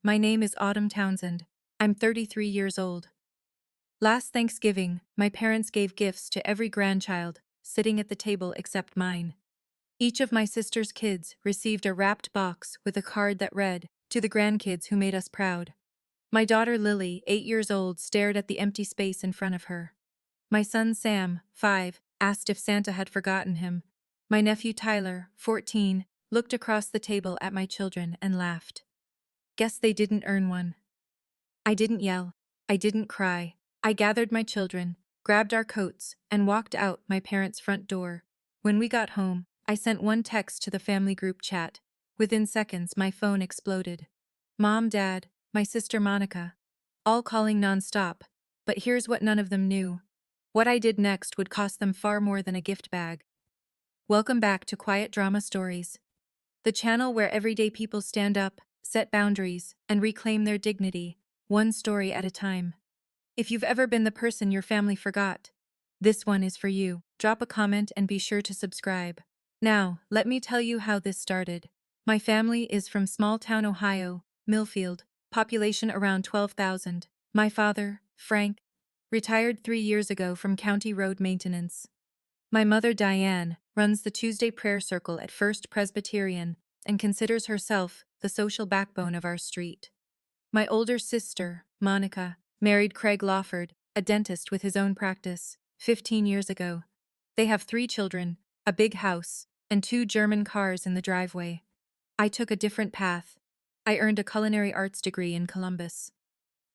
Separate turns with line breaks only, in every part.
My name is Autumn Townsend. I'm 33 years old. Last Thanksgiving, my parents gave gifts to every grandchild sitting at the table except mine. Each of my sister's kids received a wrapped box with a card that read, "To the grandkids who made us proud." My daughter Lily, 8 years old, stared at the empty space in front of her. My son Sam, 5, asked if Santa had forgotten him. My nephew Tyler, 14, looked across the table at my children and laughed. Guess they didn't earn one. I didn't yell. I didn't cry. I gathered my children, grabbed our coats, and walked out my parents' front door. When we got home, I sent one text to the family group chat. Within seconds, my phone exploded. Mom, Dad, my sister Monica, all calling nonstop. But here's what none of them knew. What I did next would cost them far more than a gift bag. Welcome back to Quiet Drama Stories, the channel where everyday people stand up, set boundaries, and reclaim their dignity, one story at a time. If you've ever been the person your family forgot, this one is for you. Drop a comment and be sure to subscribe. Now, let me tell you how this started. My family is from small-town Ohio, Millfield, population around 12,000. My father, Frank, retired 3 years ago from county road maintenance. My mother, Diane, runs the Tuesday prayer circle at First Presbyterian and considers herself the social backbone of our street. My older sister, Monica, married Craig Lawford, a dentist with his own practice, 15 years ago. They have 3 children, a big house, and 2 German cars in the driveway. I took a different path. I earned a culinary arts degree in Columbus.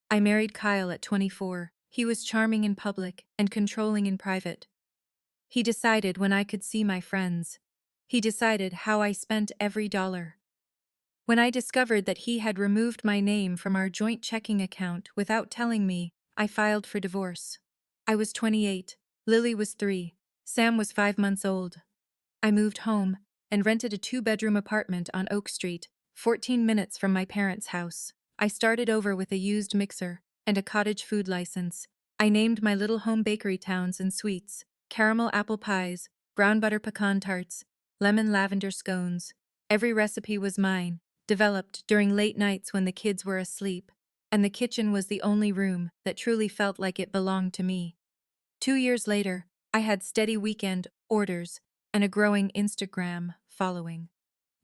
I married Kyle at 24. He was charming in public and controlling in private. He decided when I could see my friends. He decided how I spent every dollar. When I discovered that he had removed my name from our joint checking account without telling me, I filed for divorce. I was 28, Lily was 3, Sam was 5 months old. I moved home and rented a 2-bedroom apartment on Oak Street, 14 minutes from my parents' house. I started over with a used mixer and a cottage food license. I named my little home bakery towns and sweets: caramel apple pies, brown butter pecan tarts, lemon lavender scones. Every recipe was mine, developed during late nights when the kids were asleep, and the kitchen was the only room that truly felt like it belonged to me. 2 years later, I had steady weekend orders and a growing Instagram following.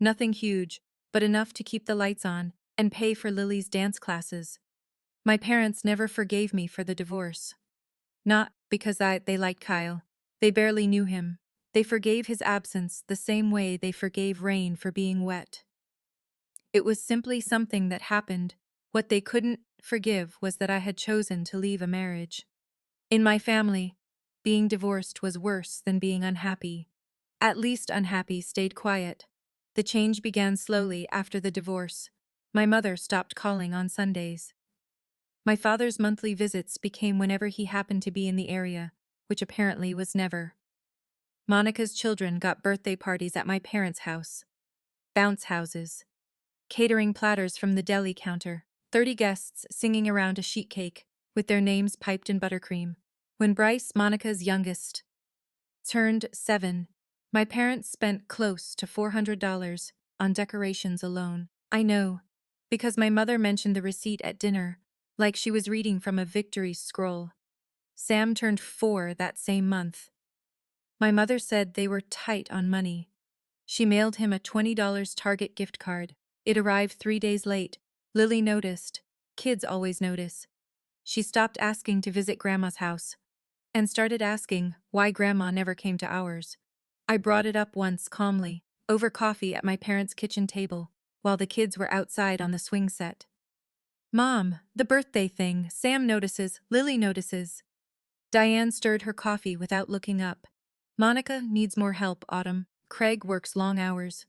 Nothing huge, but enough to keep the lights on and pay for Lily's dance classes. My parents never forgave me for the divorce. Not because they liked Kyle. They barely knew him. They forgave his absence the same way they forgave rain for being wet. It was simply something that happened. What they couldn't forgive was that I had chosen to leave a marriage. In my family, being divorced was worse than being unhappy. At least unhappy stayed quiet. The change began slowly after the divorce. My mother stopped calling on Sundays. My father's monthly visits became whenever he happened to be in the area, which apparently was never. Monica's children got birthday parties at my parents' house. Bounce houses. Catering platters from the deli counter. 30 guests singing around a sheet cake, with their names piped in buttercream. When Bryce, Monica's youngest, turned 7, my parents spent close to $400 on decorations alone. I know, because my mother mentioned the receipt at dinner, like she was reading from a victory scroll. Sam turned 4 that same month. My mother said they were tight on money. She mailed him a $20 Target gift card. It arrived 3 days late. Lily noticed. Kids always notice. She stopped asking to visit Grandma's house and started asking why Grandma never came to ours. I brought it up once calmly, over coffee at my parents' kitchen table, while the kids were outside on the swing set. "Mom, the birthday thing, Sam notices, Lily notices." Diane stirred her coffee without looking up. "Monica needs more help, Autumn. Craig works long hours.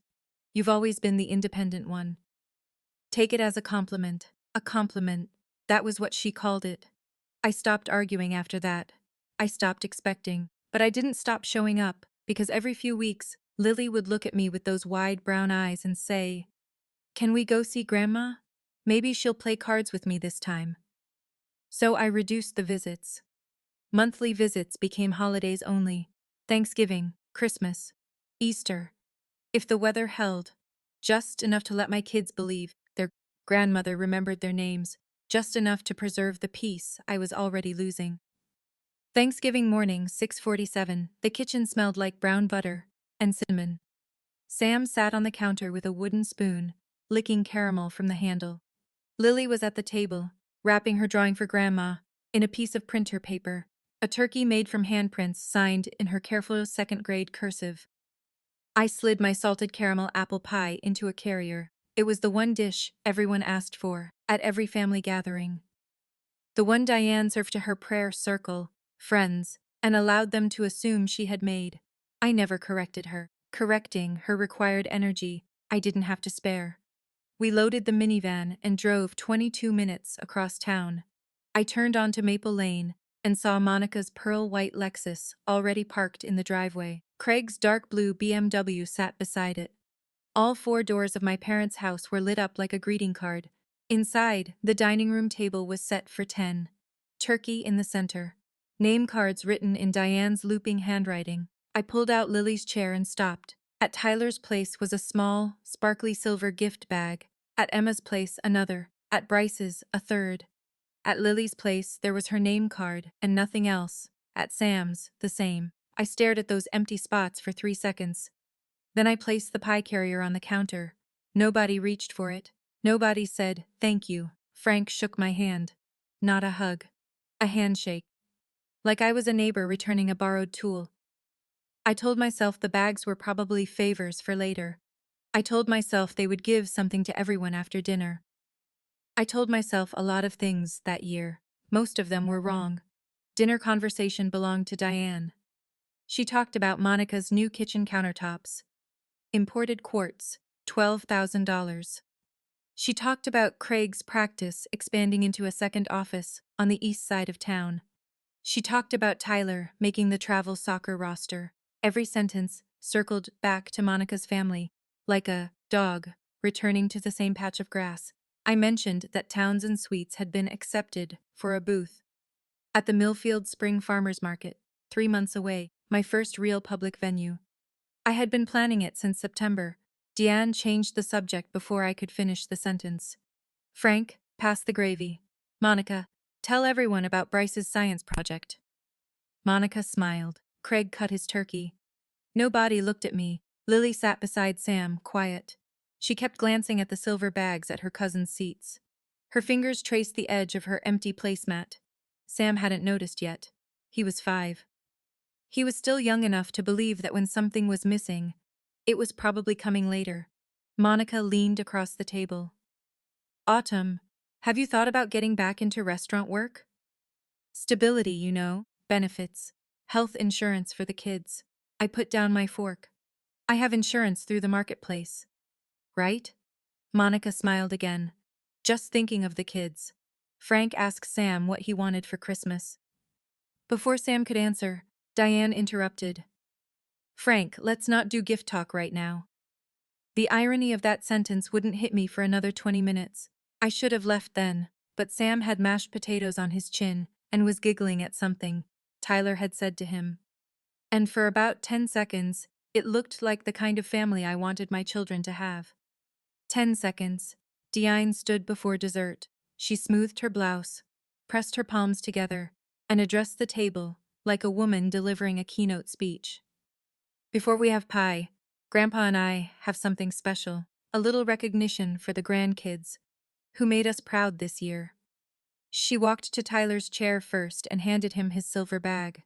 You've always been the independent one. Take it as a compliment." A compliment. That was what she called it. I stopped arguing after that. I stopped expecting, but I didn't stop showing up, because every few weeks, Lily would look at me with those wide brown eyes and say, "Can we go see Grandma? Maybe she'll play cards with me this time." So I reduced the visits. Monthly visits became holidays only: Thanksgiving, Christmas, Easter. If the weather held, just enough to let my kids believe their Grandmother remembered their names, just enough to preserve the peace I was already losing. Thanksgiving morning, 6:47, the kitchen smelled like brown butter and cinnamon. Sam sat on the counter with a wooden spoon, licking caramel from the handle. Lily was at the table, wrapping her drawing for Grandma in a piece of printer paper, a turkey made from handprints signed in her careful second-grade cursive. I slid my salted caramel apple pie into a carrier. It was the one dish everyone asked for at every family gathering. The one Diane served to her prayer circle, friends, and allowed them to assume she had made. I never corrected her. Correcting her required energy I didn't have to spare. We loaded the minivan and drove 22 minutes across town. I turned onto Maple Lane and saw Monica's pearl-white Lexus already parked in the driveway. Craig's dark blue BMW sat beside it. All four doors of my parents' house were lit up like a greeting card. Inside, the dining room table was set for 10. Turkey in the center. Name cards written in Diane's looping handwriting. I pulled out Lily's chair and stopped. At Tyler's place was a small, sparkly silver gift bag. At Emma's place, another. At Bryce's, a third. At Lily's place, there was her name card and nothing else. At Sam's, the same. I stared at those empty spots for 3 seconds. Then I placed the pie carrier on the counter. Nobody reached for it. Nobody said, "Thank you." Frank shook my hand. Not a hug. A handshake. Like I was a neighbor returning a borrowed tool. I told myself the bags were probably favors for later. I told myself they would give something to everyone after dinner. I told myself a lot of things that year. Most of them were wrong. Dinner conversation belonged to Diane. She talked about Monica's new kitchen countertops. Imported quartz, $12,000. She talked about Craig's practice expanding into a second office on the east side of town. She talked about Tyler making the travel soccer roster. Every sentence circled back to Monica's family, like a dog returning to the same patch of grass. I mentioned that Towns and Sweets had been accepted for a booth at the Millfield Spring Farmers Market, 3 months away, my first real public venue. I had been planning it since September. Diane changed the subject before I could finish the sentence. Frank, pass the gravy. Monica, tell everyone about Bryce's science project. Monica smiled. Craig cut his turkey. Nobody looked at me. Lily sat beside Sam, quiet. She kept glancing at the silver bags at her cousin's seats. Her fingers traced the edge of her empty placemat. Sam hadn't noticed yet. He was 5. He was still young enough to believe that when something was missing, it was probably coming later. Monica leaned across the table. Autumn, have you thought about getting back into restaurant work? Stability, you know, benefits, health insurance for the kids. I put down my fork. I have insurance through the marketplace. Right? Monica smiled again. Just thinking of the kids. Frank asked Sam what he wanted for Christmas. Before Sam could answer, Diane interrupted. Frank, let's not do gift talk right now. The irony of that sentence wouldn't hit me for another 20 minutes. I should have left then, but Sam had mashed potatoes on his chin and was giggling at something Tyler had said to him. And for about 10 seconds, it looked like the kind of family I wanted my children to have. 10 seconds. Diane stood before dessert. She smoothed her blouse, pressed her palms together, and addressed the table like a woman delivering a keynote speech. Before we have pie, Grandpa and I have something special, a little recognition for the grandkids, who made us proud this year. She walked to Tyler's chair first and handed him his silver bag.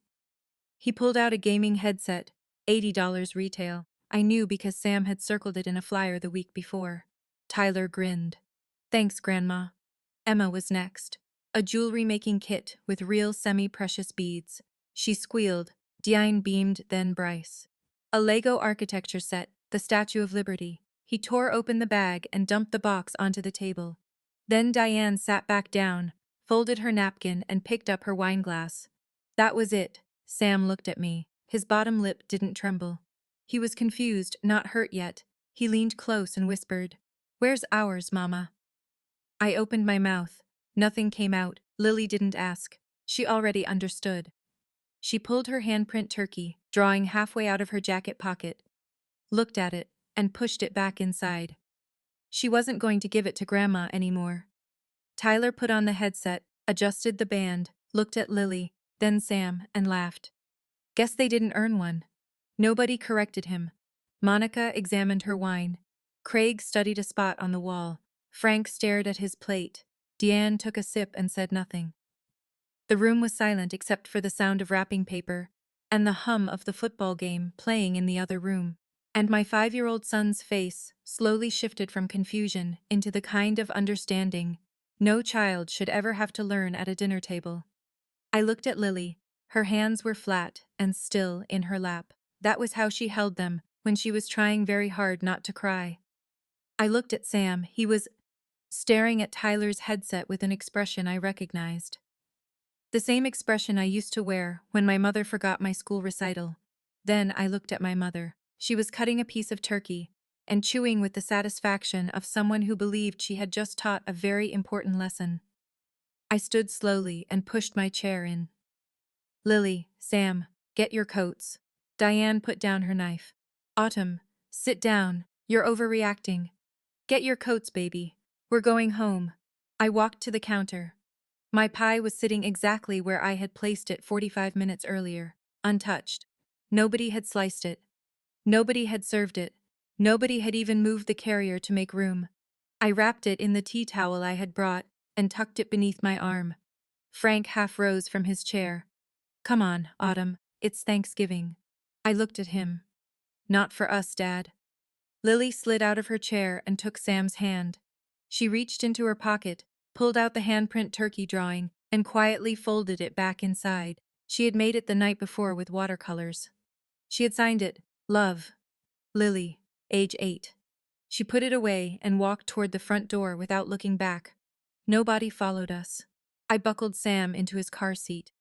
He pulled out a gaming headset, $80 retail. I knew because Sam had circled it in a flyer the week before. Tyler grinned. Thanks, Grandma. Emma was next. A jewelry-making kit with real semi-precious beads. She squealed. Diane beamed, then Bryce. A Lego architecture set, the Statue of Liberty. He tore open the bag and dumped the box onto the table. Then Diane sat back down, folded her napkin, and picked up her wineglass. That was it. Sam looked at me. His bottom lip didn't tremble. He was confused, not hurt yet. He leaned close and whispered, "Where's ours, Mama?" I opened my mouth. Nothing came out. Lily didn't ask. She already understood. She pulled her handprint turkey, drawing halfway out of her jacket pocket, looked at it, and pushed it back inside. She wasn't going to give it to Grandma anymore. Tyler put on the headset, adjusted the band, looked at Lily, then Sam, and laughed. Guess they didn't earn one. Nobody corrected him. Monica examined her wine. Craig studied a spot on the wall. Frank stared at his plate. Deanne took a sip and said nothing. The room was silent except for the sound of wrapping paper and the hum of the football game playing in the other room. And my 5-year-old son's face slowly shifted from confusion into the kind of understanding no child should ever have to learn at a dinner table. I looked at Lily. Her hands were flat and still in her lap. That was how she held them when she was trying very hard not to cry. I looked at Sam. He was staring at Tyler's headset with an expression I recognized. The same expression I used to wear when my mother forgot my school recital. Then I looked at my mother. She was cutting a piece of turkey and chewing with the satisfaction of someone who believed she had just taught a very important lesson. I stood slowly and pushed my chair in. Lily, Sam, get your coats. Diane put down her knife. Autumn, sit down. You're overreacting. Get your coats, baby. We're going home. I walked to the counter. My pie was sitting exactly where I had placed it 45 minutes earlier, untouched. Nobody had sliced it. Nobody had served it. Nobody had even moved the carrier to make room. I wrapped it in the tea towel I had brought and tucked it beneath my arm. Frank half rose from his chair. Come on, Autumn, it's Thanksgiving. I looked at him. Not for us, Dad. Lily slid out of her chair and took Sam's hand. She reached into her pocket, pulled out the handprint turkey drawing, and quietly folded it back inside. She had made it the night before with watercolors. She had signed it, Love. Lily, age 8. She put it away and walked toward the front door without looking back. Nobody followed us. I buckled Sam into his car seat.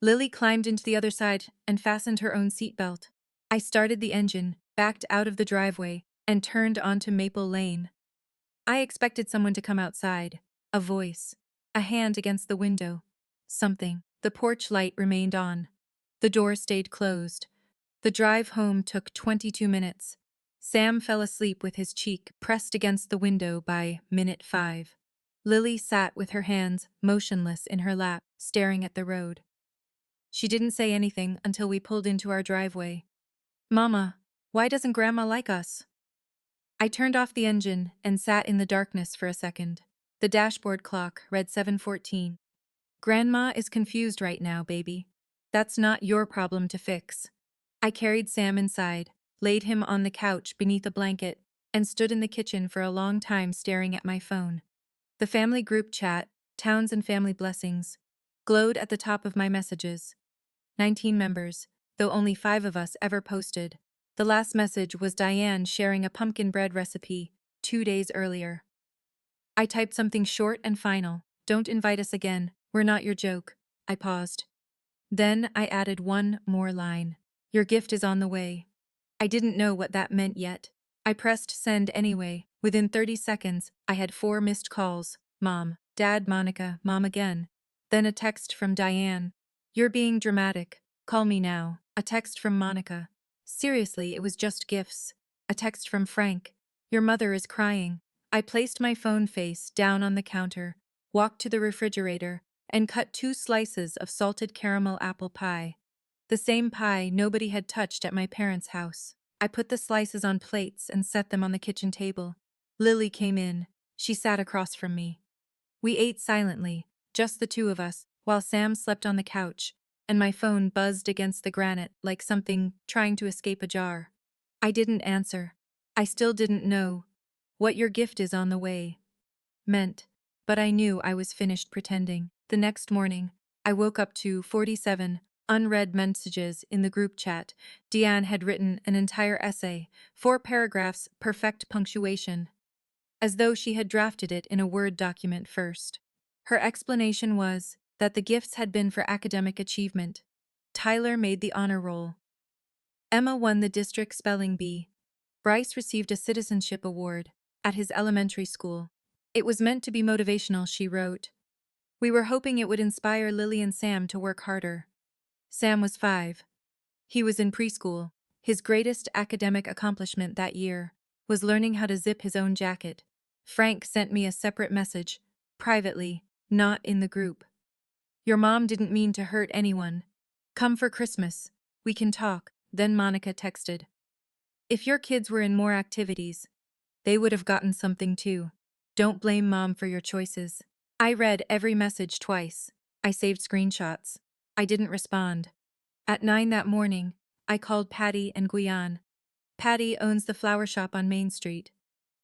Lily climbed into the other side and fastened her own seatbelt. I started the engine, backed out of the driveway, and turned onto Maple Lane. I expected someone to come outside. A voice. A hand against the window. Something. The porch light remained on. The door stayed closed. The drive home took 22 minutes. Sam fell asleep with his cheek pressed against the window by minute 5. Lily sat with her hands motionless in her lap, staring at the road. She didn't say anything until we pulled into our driveway. Mama, why doesn't Grandma like us? I turned off the engine and sat in the darkness for a second. The dashboard clock read 7:14. Grandma is confused right now, baby. That's not your problem to fix. I carried Sam inside, laid him on the couch beneath a blanket, and stood in the kitchen for a long time staring at my phone. The family group chat, Towns and Family Blessings, glowed at the top of my messages. 19 members, though only 5 of us ever posted. The last message was Diane sharing a pumpkin bread recipe 2 days earlier. I typed something short and final. Don't invite us again. We're not your joke. I paused. Then I added one more line. Your gift is on the way. I didn't know what that meant yet. I pressed send anyway. Within 30 seconds, I had 4 missed calls. Mom, Dad, Monica, Mom again. Then a text from Diane. You're being dramatic. Call me now. A text from Monica. Seriously, it was just gifts. A text from Frank. Your mother is crying. I placed my phone face down on the counter, walked to the refrigerator, and cut 2 slices of salted caramel apple pie. The same pie nobody had touched at my parents' house. I put the slices on plates and set them on the kitchen table. Lily came in. She sat across from me. We ate silently, just the 2 of us, while Sam slept on the couch, and my phone buzzed against the granite like something trying to escape a jar. I didn't answer. I still didn't know what your gift is on the way meant, but I knew I was finished pretending. The next morning, I woke up to 47 unread messages in the group chat. Deanne had written an entire essay, 4 paragraphs, perfect punctuation, as though she had drafted it in a Word document first. Her explanation was that the gifts had been for academic achievement. Tyler made the honor roll. Emma won the district spelling bee. Bryce received a citizenship award at his elementary school. It was meant to be motivational, she wrote. We were hoping it would inspire Lily and Sam to work harder. Sam was 5. He was in preschool. His greatest academic accomplishment that year was learning how to zip his own jacket. Frank sent me a separate message, privately, not in the group. Your mom didn't mean to hurt anyone. Come for Christmas. We can talk. Then Monica texted. If your kids were in more activities, they would have gotten something too. Don't blame mom for your choices. I read every message twice. I saved screenshots. I didn't respond. At 9 that morning, I called Patty and Guyan. Patty owns the flower shop on Main Street.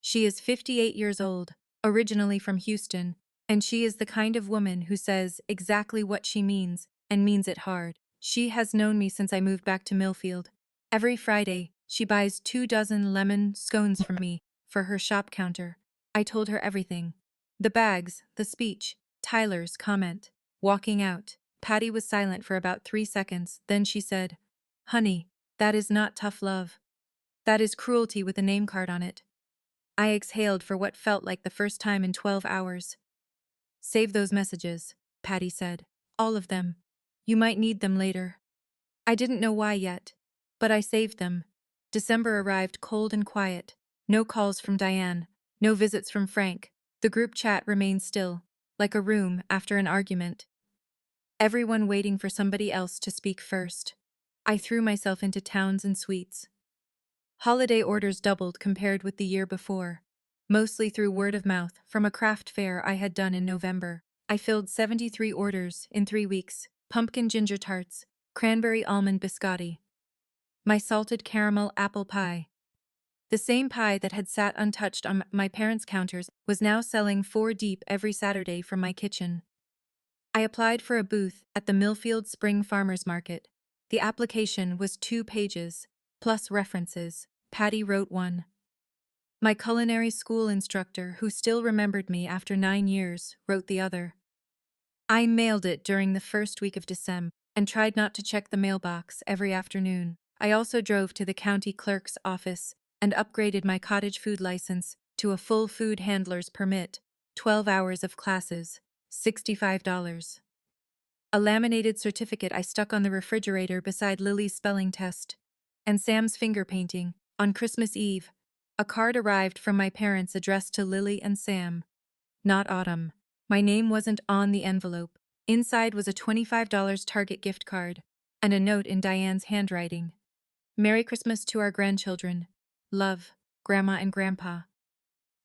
She is 58 years old, originally from Houston, and she is the kind of woman who says exactly what she means and means it hard. She has known me since I moved back to Millfield. Every Friday, she buys 24 lemon scones from me for her shop counter. I told her everything. The bags, the speech, Tyler's comment. Walking out, Patty was silent for about 3 seconds, then she said, "Honey, that is not tough love. That is cruelty with a name card on it." I exhaled for what felt like the first time in 12 hours. Save those messages, Patty said. All of them. You might need them later. I didn't know why yet, but I saved them. December arrived cold and quiet. No calls from Diane, no visits from Frank. The group chat remained still, like a room after an argument. Everyone waiting for somebody else to speak first. I threw myself into towns and suites. Holiday orders doubled compared with the year before, mostly through word of mouth from a craft fair I had done in November. I filled 73 orders in 3 weeks: pumpkin ginger tarts, cranberry almond biscotti, my salted caramel apple pie. The same pie that had sat untouched on my parents' counters was now selling 4 deep every Saturday from my kitchen. I applied for a booth at the Millfield Spring Farmers Market. The application was 2 pages, plus references. Patty wrote one. My culinary school instructor, who still remembered me after 9 years, wrote the other. I mailed it during the first week of December and tried not to check the mailbox every afternoon. I also drove to the county clerk's office and upgraded my cottage food license to a full food handler's permit, 12 hours of classes, $65. A laminated certificate I stuck on the refrigerator beside Lily's spelling test, and Sam's finger painting. On Christmas Eve, a card arrived from my parents addressed to Lily and Sam, not Autumn. My name wasn't on the envelope. Inside was a $25 Target gift card and a note in Diane's handwriting. Merry Christmas to our grandchildren. Love, Grandma and Grandpa.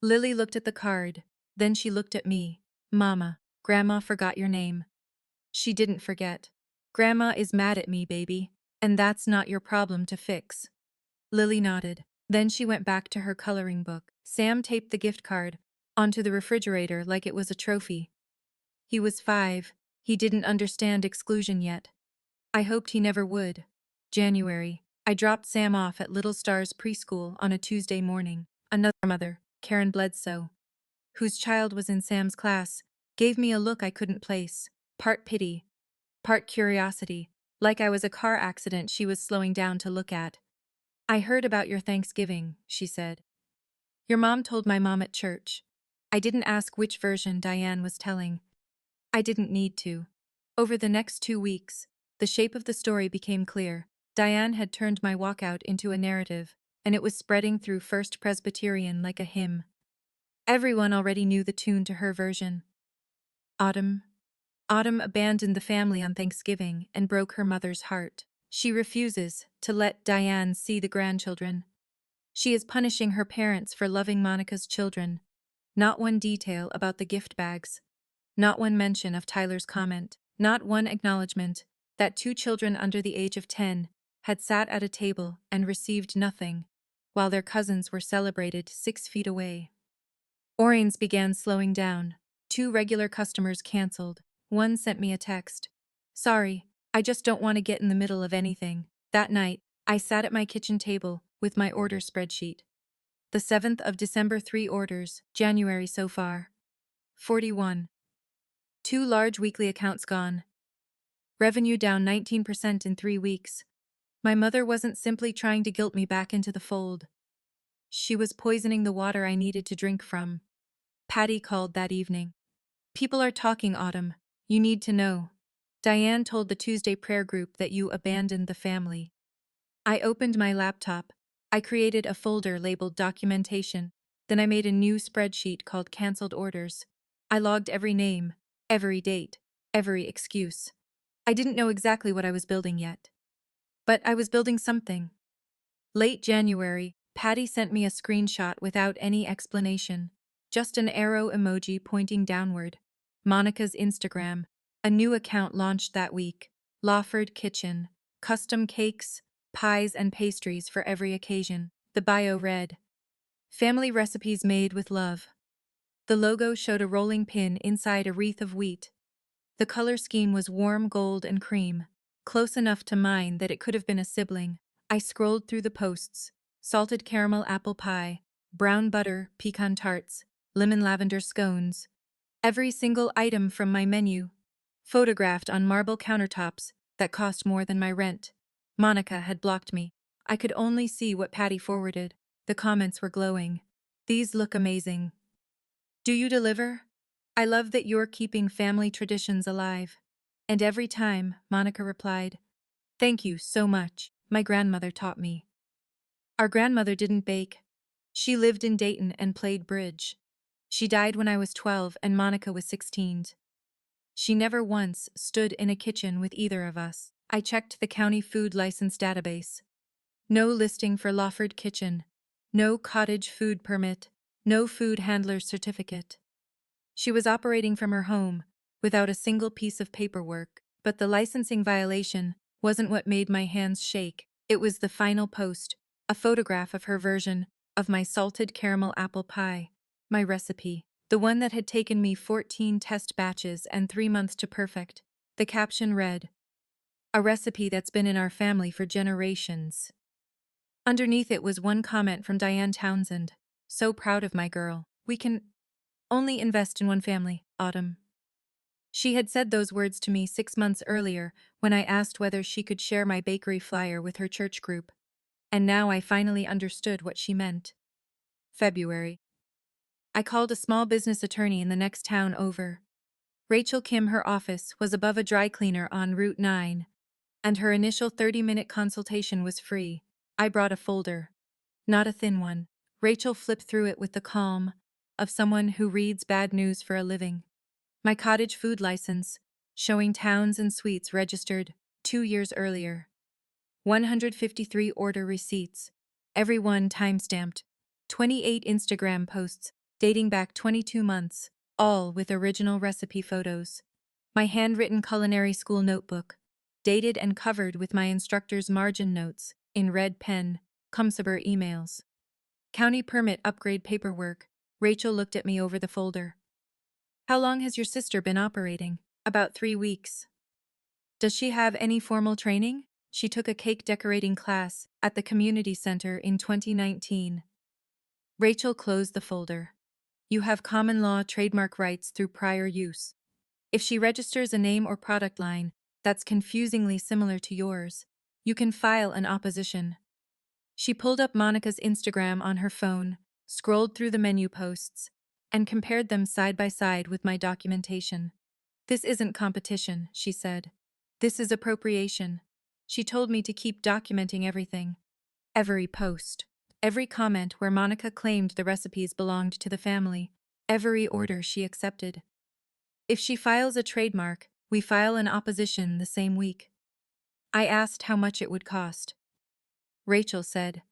Lily looked at the card, then she looked at me. Mama, Grandma forgot your name. She didn't forget. Grandma is mad at me, baby, and that's not your problem to fix. Lily nodded. Then she went back to her coloring book. Sam taped the gift card onto the refrigerator like it was a trophy. He was 5. He didn't understand exclusion yet. I hoped he never would. January. I dropped Sam off at Little Stars preschool on a Tuesday morning. Another mother, Karen Bledsoe, whose child was in Sam's class, gave me a look I couldn't place, part pity, part curiosity, like I was a car accident she was slowing down to look at. I heard about your Thanksgiving, she said. Your mom told my mom at church. I didn't ask which version Diane was telling. I didn't need to. Over the next 2 weeks, the shape of the story became clear. Diane had turned my walkout into a narrative, and it was spreading through First Presbyterian like a hymn. Everyone already knew the tune to her version. Autumn. Autumn abandoned the family on Thanksgiving and broke her mother's heart. She refuses to let Diane see the grandchildren. She is punishing her parents for loving Monica's children. Not one detail about the gift bags. Not one mention of Tyler's comment. Not one acknowledgement that 2 children under the age of 10 had sat at a table and received nothing, while their cousins were celebrated 6 feet away. Orings began slowing down. 2 regular customers canceled. One sent me a text. Sorry, I just don't want to get in the middle of anything. That night, I sat at my kitchen table with my order spreadsheet. The 7th of December, 3 orders, January so far. 41. 2 large weekly accounts gone. Revenue down 19% in 3 weeks. My mother wasn't simply trying to guilt me back into the fold. She was poisoning the water I needed to drink from. Patty called that evening. People are talking, Autumn. You need to know. Diane told the Tuesday prayer group that you abandoned the family. I opened my laptop. I created a folder labeled documentation. Then I made a new spreadsheet called canceled orders. I logged every name, every date, every excuse. I didn't know exactly what I was building yet. But I was building something. Late January, Patty sent me a screenshot without any explanation. Just an arrow emoji pointing downward. Monica's Instagram. A new account launched that week. Lawford Kitchen. Custom cakes, pies, and pastries for every occasion. The bio read, "Family recipes made with love." The logo showed a rolling pin inside a wreath of wheat. The color scheme was warm gold and cream, close enough to mine that it could have been a sibling. I scrolled through the posts: salted caramel apple pie, brown butter pecan tarts, lemon lavender scones. Every single item from my menu, photographed on marble countertops that cost more than my rent. Monica had blocked me. I could only see what Patty forwarded. The comments were glowing. "These look amazing. Do you deliver? I love that you're keeping family traditions alive." And every time, Monica replied, "Thank you so much. My grandmother taught me." Our grandmother didn't bake. She lived in Dayton and played bridge. She died when I was 12 and Monica was 16. She never once stood in a kitchen with either of us. I checked the county food license database. No listing for Lawford Kitchen. No cottage food permit. No food handler's certificate. She was operating from her home, without a single piece of paperwork. But the licensing violation wasn't what made my hands shake. It was the final post, a photograph of her version of my salted caramel apple pie, my recipe, the one that had taken me 14 test batches and 3 months to perfect. The caption read, "A recipe that's been in our family for generations." Underneath it was one comment from Diane Townsend. "So proud of my girl. We can only invest in one family, Autumn." She had said those words to me 6 months earlier when I asked whether she could share my bakery flyer with her church group. And now I finally understood what she meant. February. I called a small business attorney in the next town over. Rachel Kim, her office was above a dry cleaner on Route 9, and her initial 30-minute consultation was free. I brought a folder. Not a thin one. Rachel flipped through it with the calm of someone who reads bad news for a living. My cottage food license, showing towns and suites registered 2 years earlier. 153 order receipts, every one timestamped. 28 Instagram posts, dating back 22 months, all with original recipe photos. My handwritten culinary school notebook, dated and covered with my instructor's margin notes, in red pen, Cumsaber emails. County permit upgrade paperwork. Rachel looked at me over the folder. "How long has your sister been operating?" "About 3 weeks." "Does she have any formal training?" "She took a cake decorating class at the community center in 2019. Rachel closed the folder. "You have common law trademark rights through prior use. If she registers a name or product line that's confusingly similar to yours, you can file an opposition." She pulled up Monica's Instagram on her phone, scrolled through the menu posts, and compared them side by side with my documentation. "This isn't competition," she said. "This is appropriation." She told me to keep documenting everything. Every post. Every comment where Monica claimed the recipes belonged to the family. Every order she accepted. If she files a trademark, we file an opposition the same week. I asked how much it would cost. Rachel said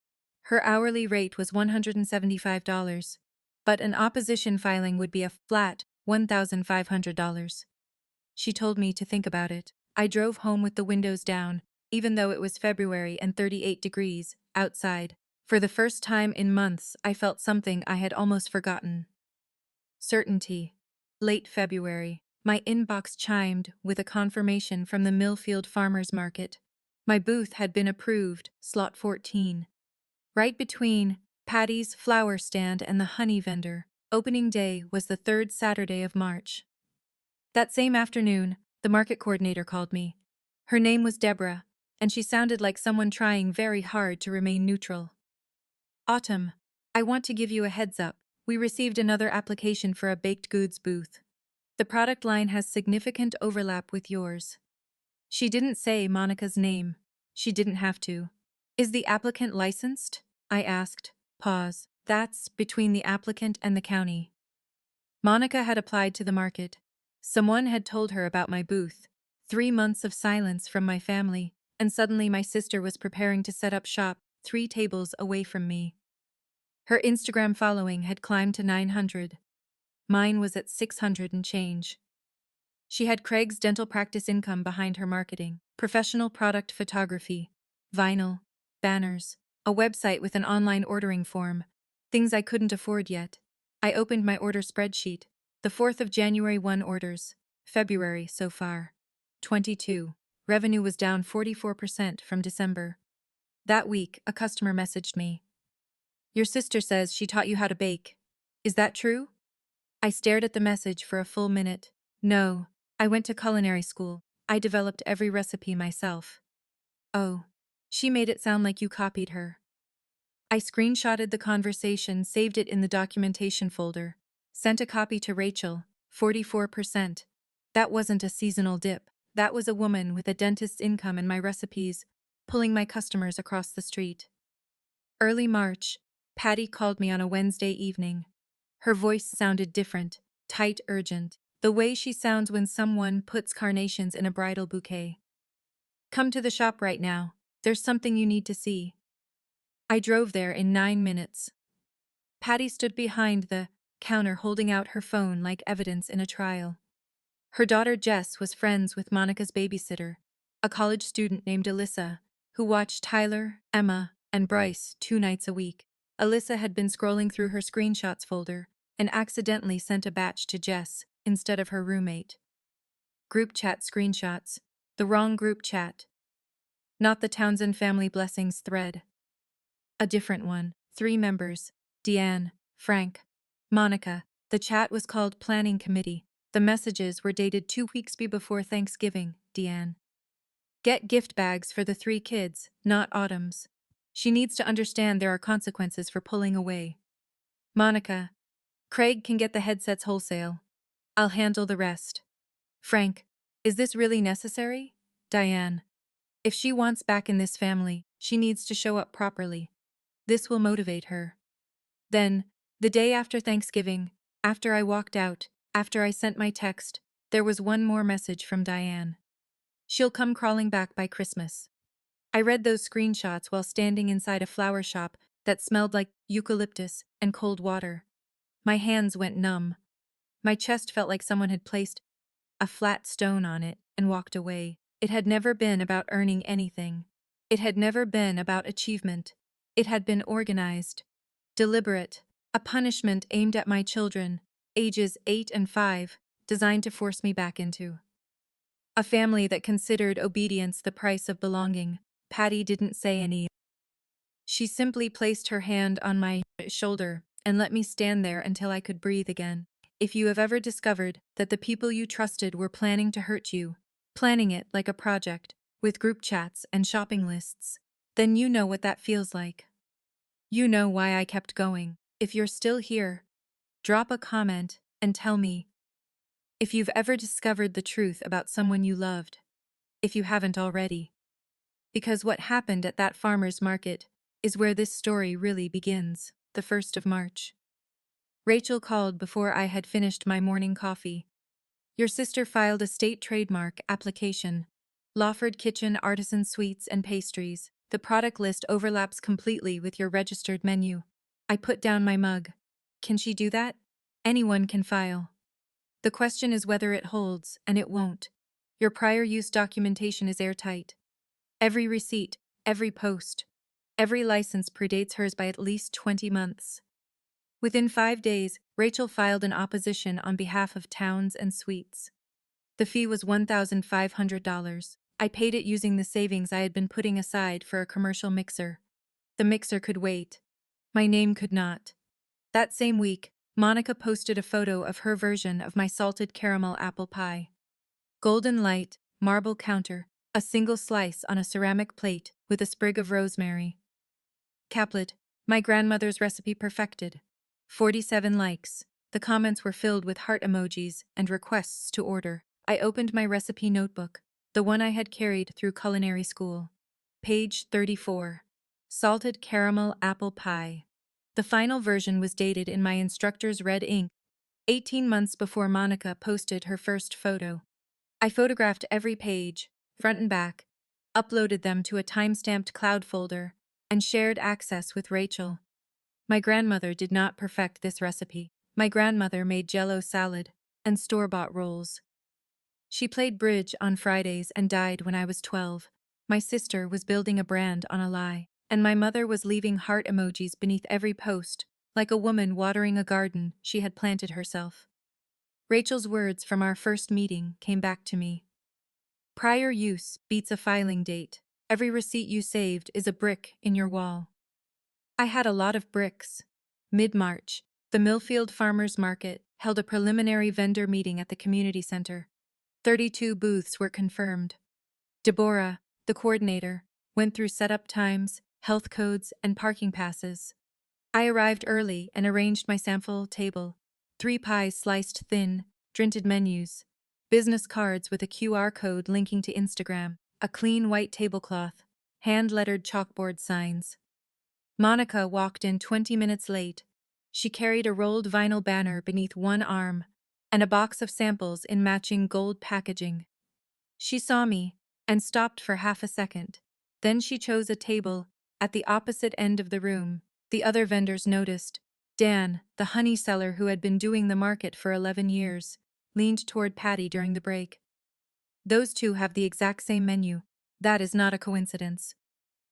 her hourly rate was $175, but an opposition filing would be a flat $1,500. She told me to think about it. I drove home with the windows down, even though it was February and 38 degrees outside. For the first time in months, I felt something I had almost forgotten. Certainty. Late February, my inbox chimed with a confirmation from the Millfield Farmers Market. My booth had been approved, slot 14. Right between Patty's flower stand and the honey vendor. Opening day was the 3rd Saturday of March. That same afternoon, the market coordinator called me. Her name was Deborah, and she sounded like someone trying very hard to remain neutral. "Autumn, I want to give you a heads up. We received another application for a baked goods booth. The product line has significant overlap with yours." She didn't say Monica's name. She didn't have to. "Is the applicant licensed?" I asked. Pause. That's between the applicant and the county. Monica had applied to the market. Someone had told her about my booth. 3 months of silence from my family, and suddenly my sister was preparing to set up shop 3 tables away from me. Her Instagram following had climbed to 900. Mine was at 600 and change. She had Craig's dental practice income behind her marketing, professional product photography, vinyl, banners, a website with an online ordering form, things I couldn't afford yet. I opened my order spreadsheet. The 4th of January 1 orders. February so far. 22. Revenue was down 44% from December. That week, a customer messaged me. Your sister says she taught you how to bake. Is that true? I stared at the message for a full minute. No, I went to culinary school. I developed every recipe myself. Oh, she made it sound like you copied her. I screenshotted the conversation, saved it in the documentation folder, sent a copy to Rachel, 44%. That wasn't a seasonal dip. That was a woman with a dentist's income and my recipes, pulling my customers across the street. Early March, Patty called me on a Wednesday evening. Her voice sounded different, tight, urgent, the way she sounds when someone puts carnations in a bridal bouquet. Come to the shop right now. There's something you need to see. I drove there in 9 minutes. Patty stood behind the counter holding out her phone like evidence in a trial. Her daughter Jess was friends with Monica's babysitter, a college student named Alyssa, who watched Tyler, Emma, and Bryce 2 nights a week. Alyssa had been scrolling through her screenshots folder and accidentally sent a batch to Jess instead of her roommate. Group chat screenshots. The wrong group chat. Not the Townsend family blessings thread. A different one. 3 members. Deanne, Frank, Monica. The chat was called Planning Committee. The messages were dated 2 weeks before Thanksgiving. Deanne. Get gift bags for the 3 kids, not Autumn's. She needs to understand there are consequences for pulling away. Monica. Craig can get the headsets wholesale. I'll handle the rest. Frank. Is this really necessary? Diane. If she wants back in this family, she needs to show up properly. This will motivate her. Then, the day after Thanksgiving, after I walked out, after I sent my text, there was one more message from Diane. She'll come crawling back by Christmas. I read those screenshots while standing inside a flower shop that smelled like eucalyptus and cold water. My hands went numb. My chest felt like someone had placed a flat stone on it and walked away. It had never been about earning anything. It had never been about achievement. It had been organized, deliberate, a punishment aimed at my children, ages 8 and 5, designed to force me back into a family that considered obedience the price of belonging. Patty didn't say any. She simply placed her hand on my shoulder and let me stand there until I could breathe again. If you have ever discovered that the people you trusted were planning to hurt you, planning it like a project, with group chats and shopping lists, then you know what that feels like. You know why I kept going. If you're still here, drop a comment and tell me if you've ever discovered the truth about someone you loved, if you haven't already. Because what happened at that farmer's market is where this story really begins. The 1st of March. Rachel called before I had finished my morning coffee. Your sister filed a state trademark application. Lawford Kitchen Artisan Sweets and Pastries. The product list overlaps completely with your registered menu. I put down my mug. Can she do that? Anyone can file. The question is whether it holds, and it won't. Your prior use documentation is airtight. Every receipt, every post, every license predates hers by at least 20 months. Within 5 days, Rachel filed an opposition on behalf of Towns and Sweets. The fee was $1,500. I paid it using the savings I had been putting aside for a commercial mixer. The mixer could wait. My name could not. That same week, Monica posted a photo of her version of my salted caramel apple pie. Golden light, marble counter, a single slice on a ceramic plate with a sprig of rosemary. Caplet, my grandmother's recipe perfected. 47 likes. The comments were filled with heart emojis and requests to order. I opened my recipe notebook, the one I had carried through culinary school. Page 34. salted caramel apple pie. The final version was dated in my instructor's red ink, 18 months before Monica posted her first photo. I photographed every page, front and back, uploaded them to a time-stamped cloud folder, and shared access with Rachel. My grandmother did not perfect this recipe. My grandmother made Jell-O salad and store-bought rolls. She played bridge on Fridays and died when I was 12. My sister was building a brand on a lie, and my mother was leaving heart emojis beneath every post, like a woman watering a garden she had planted herself. Rachel's words from our first meeting came back to me. Prior use beats a filing date. Every receipt you saved is a brick in your wall. I had a lot of bricks. Mid-March, the Millfield Farmers Market held a preliminary vendor meeting at the community center. 32 booths were confirmed. Deborah, the coordinator, went through setup times, health codes, and parking passes. I arrived early and arranged my sample table. 3 pies sliced thin, printed menus, business cards with a QR code linking to Instagram, a clean white tablecloth, hand-lettered chalkboard signs. Monica walked in 20 minutes late. She carried a rolled vinyl banner beneath one arm and a box of samples in matching gold packaging. She saw me and stopped for half a second. Then she chose a table at the opposite end of the room. The other vendors noticed. Dan, the honey seller who had been doing the market for 11 years, leaned toward Patty during the break. Those two have the exact same menu. That is not a coincidence.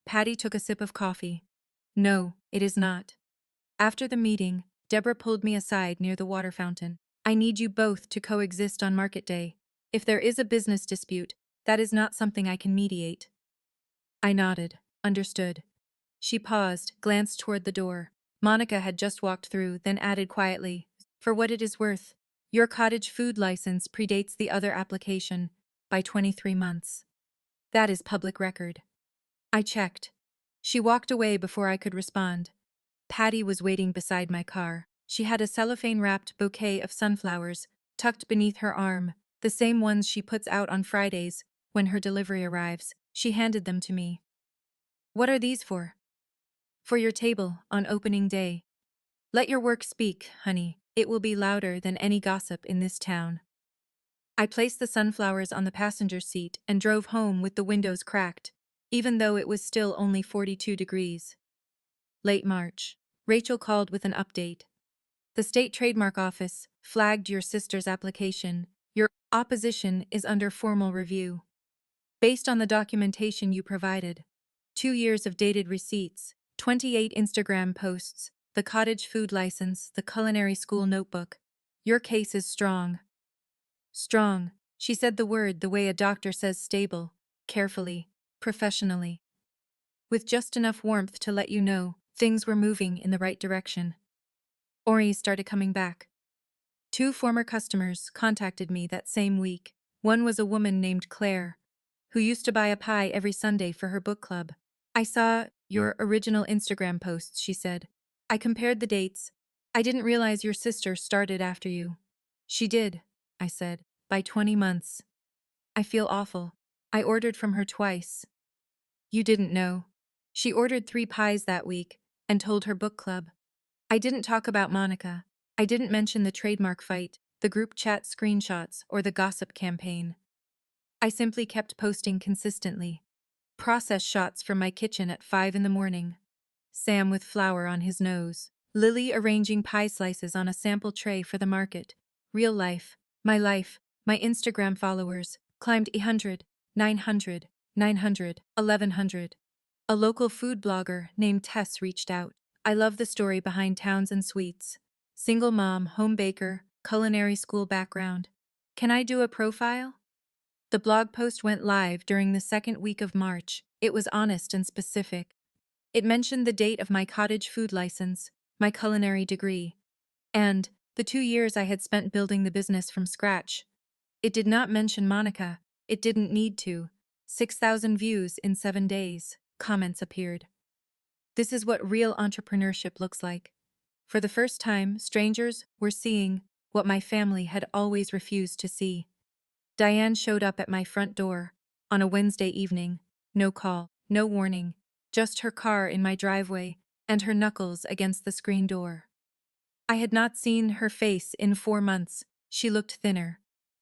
Patty took a sip of coffee. No, it is not. After the meeting, Deborah pulled me aside near the water fountain. I need you both to coexist on market day. If there is a business dispute, that is not something I can mediate. I nodded, understood. She paused, glanced toward the door. Monica had just walked through, then added quietly, "For what it is worth, your cottage food license predates the other application by 23 months. That is public record." I checked. She walked away before I could respond. Patty was waiting beside my car. She had a cellophane-wrapped bouquet of sunflowers tucked beneath her arm, the same ones she puts out on Fridays when her delivery arrives. She handed them to me. "What are these for?" "For your table on opening day. Let your work speak, honey. It will be louder than any gossip in this town." I placed the sunflowers on the passenger seat and drove home with the windows cracked, even though it was still only 42 degrees. Late March. Rachel called with an update. "The state trademark office flagged your sister's application. Your opposition is under formal review. Based on the documentation you provided, 2 years of dated receipts, 28 Instagram posts, the cottage food license, the culinary school notebook. Your case is strong." Strong. She said the word the way a doctor says stable, carefully, professionally. With just enough warmth to let you know things were moving in the right direction. Ori started coming back. 2 former customers contacted me that same week. One was a woman named Claire, who used to buy a pie every Sunday for her book club. "I saw your original Instagram posts," she said. "I compared the dates. I didn't realize your sister started after you." "She did," I said, "by 20 months. I feel awful. I ordered from her twice." "You didn't know. She ordered 3 pies that week and told her book club." I didn't talk about Monica. I didn't mention the trademark fight, the group chat screenshots, or the gossip campaign. I simply kept posting consistently. Process shots from my kitchen at 5 in the morning. Sam with flour on his nose. Lily arranging pie slices on a sample tray for the market. Real life, my Instagram followers climbed 800, 900, 900, 1100. A local food blogger named Tess reached out. "I love the story behind Towns and Sweets. Single mom, home baker, culinary school background. Can I do a profile?" The blog post went live during the second week of March. It was honest and specific. It mentioned the date of my cottage food license, my culinary degree, and the 2 years I had spent building the business from scratch. It did not mention Monica. It didn't need to. 6,000 views in 7 days. Comments appeared. This is what real entrepreneurship looks like. For the first time, strangers were seeing what my family had always refused to see. Diane showed up at my front door on a Wednesday evening. No call, no warning. just her car in my driveway and her knuckles against the screen door. I had not seen her face in 4 months. She looked thinner.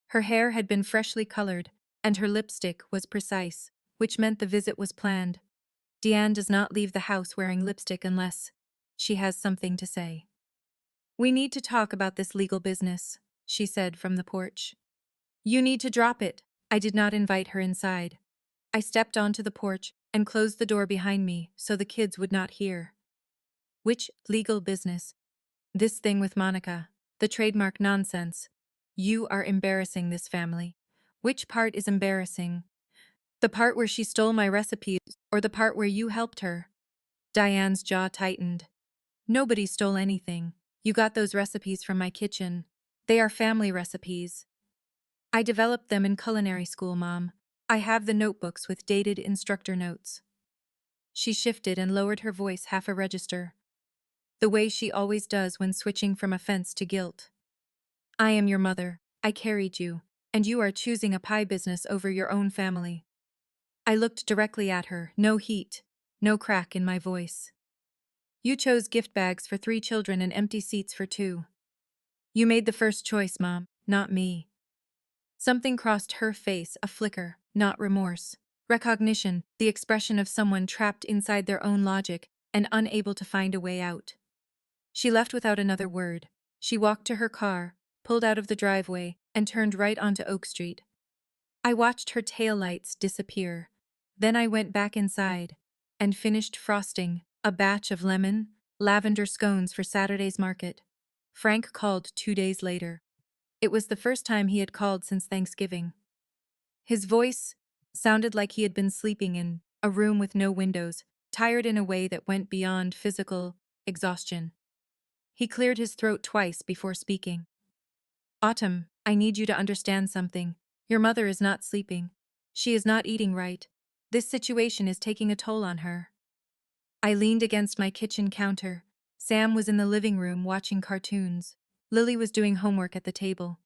Her hair had been freshly colored, and her lipstick was precise, which meant the visit was planned. Deanne does not leave the house wearing lipstick unless she has something to say. "We need to talk about this legal business," she said from the porch. "You need to drop it." I did not invite her inside. I stepped onto the porch and closed the door behind me so the kids would not hear. "Which legal business?" "This thing with Monica. The trademark nonsense. You are embarrassing this family." "Which part is embarrassing? The part where she stole my recipes, or the part where you helped her?" Diane's jaw tightened. "Nobody stole anything. You got those recipes from my kitchen. They are family recipes. I developed them in culinary school, Mom. I have the notebooks with dated instructor notes." She shifted and lowered her voice half a register, the way she always does when switching from offense to guilt. "I am your mother. I carried you, and you are choosing a pie business over your own family." I looked directly at her, no heat, no crack in my voice. "You chose gift bags for 3 children and empty seats for 2. You made the first choice, Mom, not me." Something crossed her face, a flicker, not remorse. Recognition, the expression of someone trapped inside their own logic and unable to find a way out. She left without another word. She walked to her car, pulled out of the driveway, and turned right onto Oak Street. I watched her taillights disappear. Then I went back inside and finished frosting a batch of lavender scones for Saturday's market. Frank called 2 days later. It was the first time he had called since Thanksgiving. His voice sounded like he had been sleeping in a room with no windows, tired in a way that went beyond physical exhaustion. He cleared his throat twice before speaking. "Autumn, I need you to understand something. Your mother is not sleeping. She is not eating right. This situation is taking a toll on her." I leaned against my kitchen counter. Sam was in the living room watching cartoons. Lily was doing homework at the table.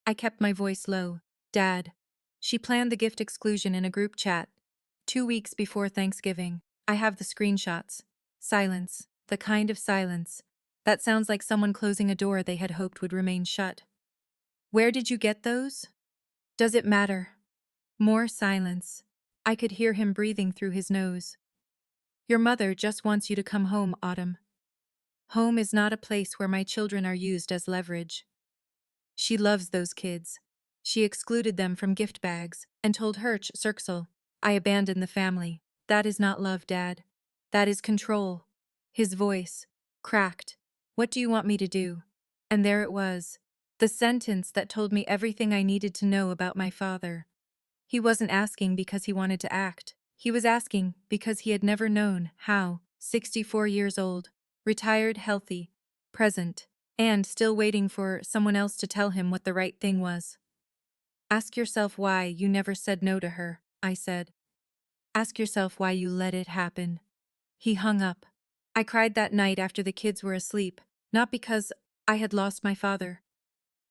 I kept my voice low. "Dad." She planned the gift exclusion in a group chat 2 weeks before Thanksgiving. I have the screenshots. Silence. The kind of silence that sounds like someone closing a door they had hoped would remain shut. "Where did you get those?" "Does it matter?" More silence. I could hear him breathing through his nose. "Your mother just wants you to come home, Autumn. Home is not a place where my children are used as leverage. She loves those kids. She excluded them from gift bags and told Hirsch Cirksel I abandoned the family. That is not love, Dad. That is control." His voice cracked. "What do you want me to do?" And there it was. The sentence that told me everything I needed to know about my father. He wasn't asking because he wanted to act. He was asking because he had never known how. 64 years old, retired, healthy, present, and still waiting for someone else to tell him what the right thing was. "Ask yourself why you never said no to her," I said. "Ask yourself why you let it happen." He hung up. I cried that night after the kids were asleep, not because I had lost my father.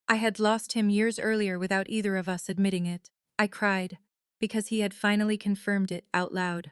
I had lost him years earlier without either of us admitting it. I cried because he had finally confirmed it out loud.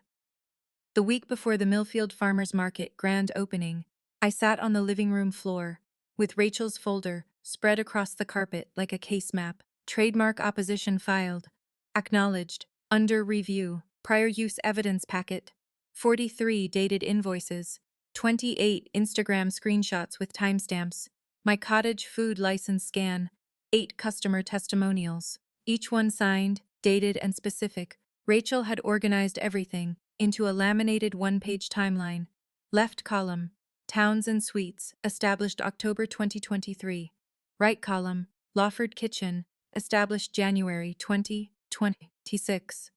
The week before the Millfield Farmers Market grand opening, I sat on the living room floor, with Rachel's folder spread across the carpet like a case map. Trademark opposition filed. Acknowledged. Under review. Prior use evidence packet. 43 dated invoices. 28 Instagram screenshots with timestamps. My cottage food license scan. 8 customer testimonials. Each one signed, dated, and specific. Rachel had organized everything into a laminated one-page timeline. Left column, Towns and Suites, established October 2023. Right column, Lawford Kitchen, established January 2026.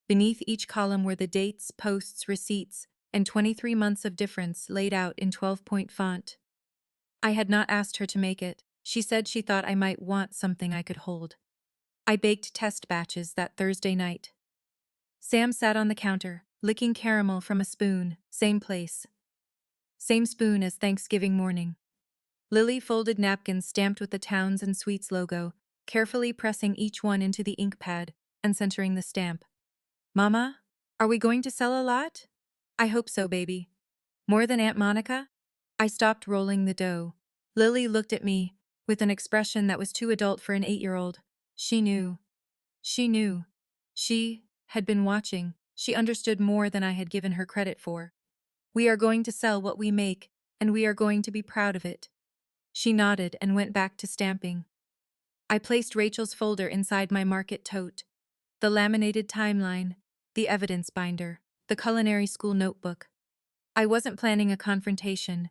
Beneath each column were the dates, posts, receipts, and 23 months of difference laid out in 12-point font. I had not asked her to make it. She said she thought I might want something I could hold. I baked test batches that Thursday night. Sam sat on the counter, licking caramel from a spoon, same place. Same spoon as Thanksgiving morning. Lily folded napkins stamped with the Towns and Suites logo, carefully pressing each one into the ink pad and centering the stamp. "Mama, are we going to sell a lot?" I hope so, baby. More than Aunt Monica? I stopped rolling the dough. Lily looked at me with an expression that was too adult for an 8-year-old. She knew. She knew. She had been watching. She understood more than I had given her credit for. We are going to sell what we make, and we are going to be proud of it. She nodded and went back to stamping. I placed Rachel's folder inside my market tote. The laminated timeline, the evidence binder, the culinary school notebook. I wasn't planning a confrontation.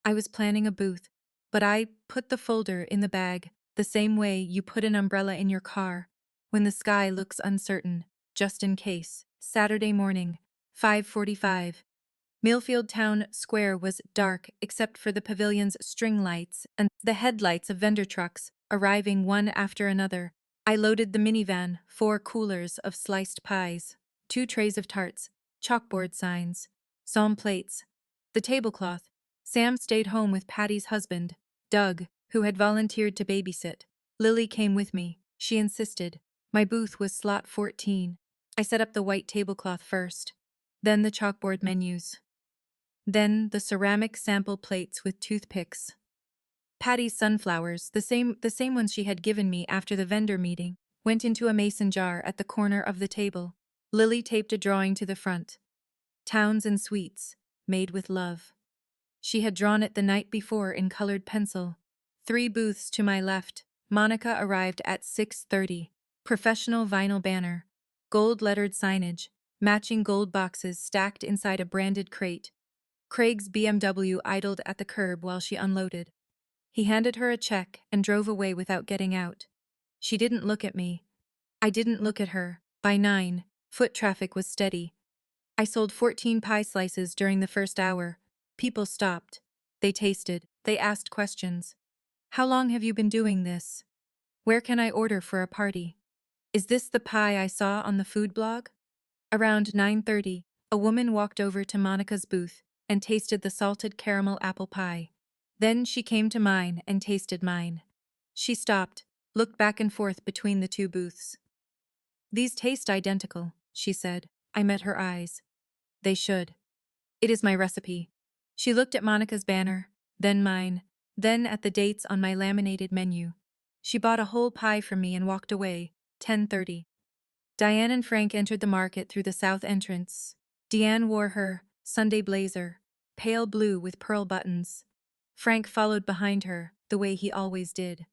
I was planning a booth. But I put the folder in the bag, the same way you put an umbrella in your car, when the sky looks uncertain, just in case. Saturday morning, 5:45. Millfield Town Square was dark except for the pavilion's string lights and the headlights of vendor trucks, arriving one after another. I loaded the minivan, 4 coolers of sliced pies, 2 trays of tarts, chalkboard signs, psalm plates, the tablecloth. Sam stayed home with Patty's husband, Doug, who had volunteered to babysit. Lily came with me. She insisted. My booth was slot 14. I set up the white tablecloth first, then the chalkboard menus. Then the ceramic sample plates with toothpicks. Patty's sunflowers, the same ones she had given me after the vendor meeting, went into a mason jar at the corner of the table. Lily taped a drawing to the front. Towns and Sweets, made with love. She had drawn it the night before in colored pencil. 3 booths to my left. Monica arrived at 6:30. Professional vinyl banner. Gold-lettered signage. Matching gold boxes stacked inside a branded crate. Craig's BMW idled at the curb while she unloaded. He handed her a check and drove away without getting out. She didn't look at me. I didn't look at her. By 9, foot traffic was steady. I sold 14 pie slices during the first hour. People stopped. They tasted. They asked questions. How long have you been doing this? Where can I order for a party? Is this the pie I saw on the food blog? Around 9:30, a woman walked over to Monica's booth and tasted the salted caramel apple pie. Then she came to mine and tasted mine. She stopped, looked back and forth between the 2 booths. These taste identical, she said. I met her eyes. They should. It is my recipe. She looked at Monica's banner, then mine, then at the dates on my laminated menu. She bought a whole pie from me and walked away. 10:30. Diane and Frank entered the market through the south entrance. Diane wore her Sunday blazer, pale blue with pearl buttons. Frank followed behind her, the way he always did.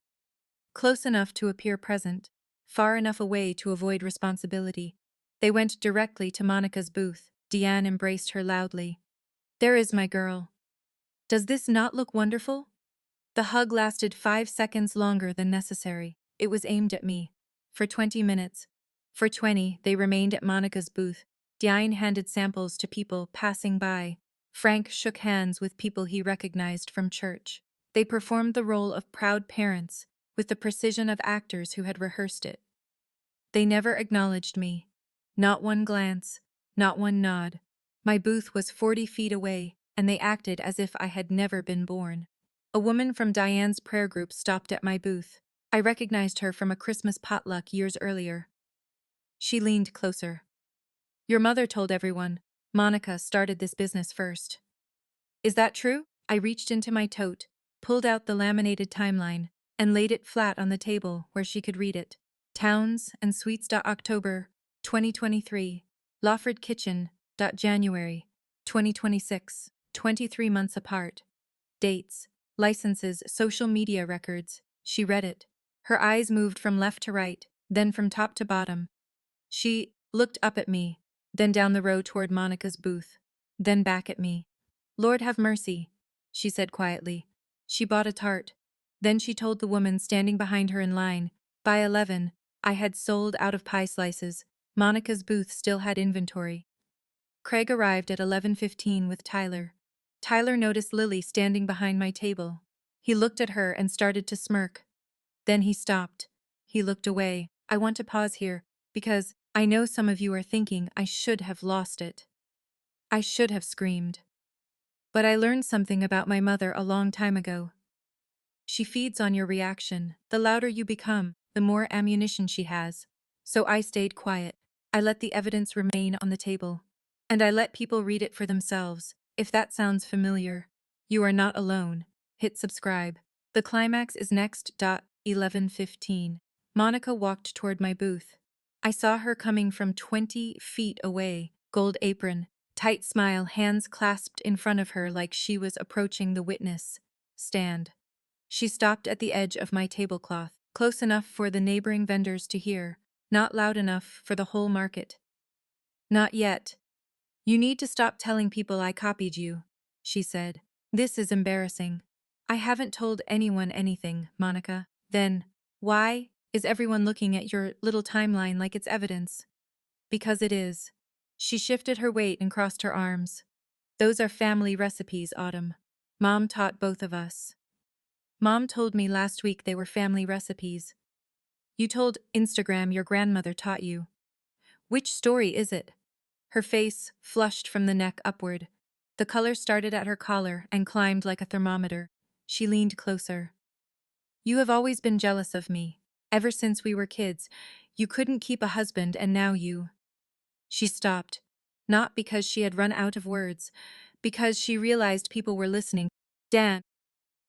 Close enough to appear present, far enough away to avoid responsibility. They went directly to Monica's booth. Diane embraced her loudly. There is my girl. Does this not look wonderful? The hug lasted 5 seconds longer than necessary. It was aimed at me. For 20 minutes. For 20, they remained at Monica's booth. Diane handed samples to people passing by. Frank shook hands with people he recognized from church. They performed the role of proud parents, with the precision of actors who had rehearsed it. They never acknowledged me. Not one glance, not one nod. My booth was 40 feet away, and they acted as if I had never been born. A woman from Diane's prayer group stopped at my booth. I recognized her from a Christmas potluck years earlier. She leaned closer. Your mother told everyone. Monica started this business first. Is that true? I reached into my tote, pulled out the laminated timeline, and laid it flat on the table where she could read it. Towns and Sweets. October 2023. Lawford Kitchen. January 2026. 23 months apart. Dates, licenses, social media records. She read it. Her eyes moved from left to right, then from top to bottom. She looked up at me, then down the row toward Monica's booth, then back at me. Lord have mercy, she said quietly. She bought a tart. Then she told the woman standing behind her in line, by 11, I had sold out of pie slices. Monica's booth still had inventory. Craig arrived at 11:15 with Tyler. Tyler noticed Lily standing behind my table. He looked at her and started to smirk. Then he stopped. He looked away. I want to pause here, because I know some of you are thinking I should have lost it. I should have screamed. But I learned something about my mother a long time ago. She feeds on your reaction. The louder you become, the more ammunition she has. So I stayed quiet. I let the evidence remain on the table. And I let people read it for themselves. If that sounds familiar, you are not alone. Hit subscribe. The climax is next. 11:15. Monica walked toward my booth. I saw her coming from 20 feet away, gold apron, tight smile, hands clasped in front of her like she was approaching the witness stand. She stopped at the edge of my tablecloth, close enough for the neighboring vendors to hear, not loud enough for the whole market. Not yet. You need to stop telling people I copied you, she said. This is embarrassing. I haven't told anyone anything, Monica. Then, why is everyone looking at your little timeline like it's evidence? Because it is. She shifted her weight and crossed her arms. Those are family recipes, Autumn. Mom taught both of us. Mom told me last week they were family recipes. You told Instagram your grandmother taught you. Which story is it? Her face flushed from the neck upward. The color started at her collar and climbed like a thermometer. She leaned closer. You have always been jealous of me. Ever since we were kids, you couldn't keep a husband and now you. She stopped. Not because she had run out of words, because she realized people were listening. Dan,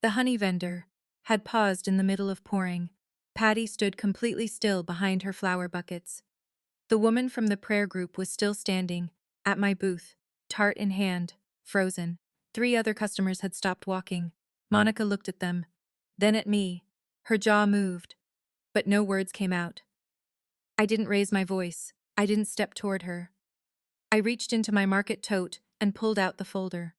the honey vendor, had paused in the middle of pouring. Patty stood completely still behind her flower buckets. The woman from the prayer group was still standing, at my booth, tart in hand, frozen. 3 other customers had stopped walking. Monica looked at them, then at me. Her jaw moved, but no words came out. I didn't raise my voice. I didn't step toward her. I reached into my market tote and pulled out the folder.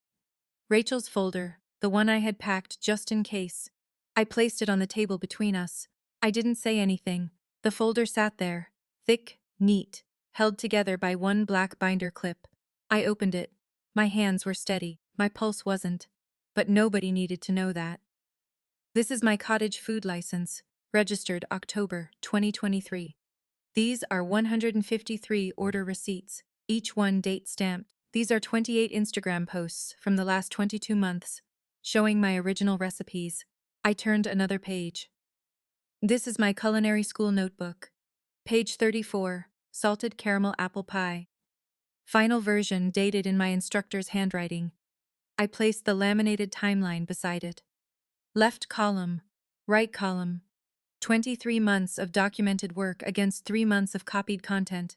Rachel's folder, the one I had packed just in case. I placed it on the table between us. I didn't say anything. The folder sat there, thick, neat, held together by one black binder clip. I opened it. My hands were steady. My pulse wasn't. But nobody needed to know that. This is my cottage food license, registered October 2023. These are 153 order receipts, each one date stamped. These are 28 Instagram posts from the last 22 months, showing my original recipes. I turned another page. This is my culinary school notebook. Page 34, salted caramel apple pie. Final version dated in my instructor's handwriting. I placed the laminated timeline beside it. Left column, right column. 23 months of documented work against 3 months of copied content.